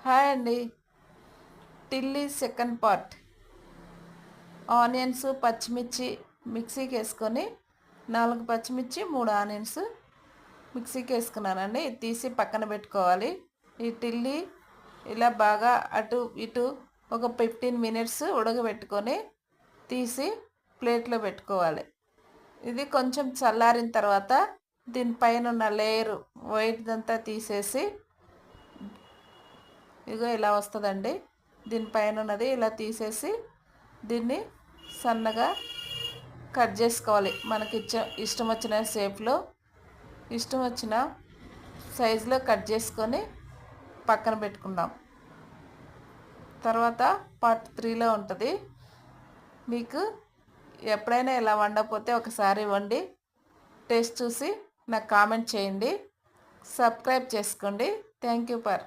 Hi అండి. Tilly second part. Onions, పచ్చిమిర్చి మిక్సీకి వేసుకొని 4 పచ్చిమిర్చి, 3 ఆనియన్స్ మిక్సీకి వేసుకున్నానండి. ఇది తీసి పక్కన పెట్టుకోవాలి. ఈ టిల్లీ ఇలా బాగా అటు ఇటు ఒక 15 మినిట్స్ ఉడకబెట్టుకొని తీసి ప్లేట్లో పెట్టుకోవాలి. ఇది కొంచెం చల్లారిన తర్వాత దీనిపైన ఉన్న లేయరు వైట్దంతా తీసేసి ఇగో ఇలా వస్తుందండి. దీనిపైన ఉన్నది ఇలా తీసేసి దీన్ని సన్నగా కట్ చేసుకోవాలి. మనకి ఇష్టం వచ్చిన షేప్లో ఇష్టం వచ్చిన సైజులో కట్ చేసుకొని పక్కన పెట్టుకుందాం. తర్వాత పార్ట్ 3లో ఉంటుంది. మీకు ఎప్పుడైనా ఇలా వండకపోతే ఒకసారి వండి టేస్ట్ చూసి నాకు కామెంట్ చేయండి. సబ్స్క్రైబ్ చేసుకోండి. Thank you for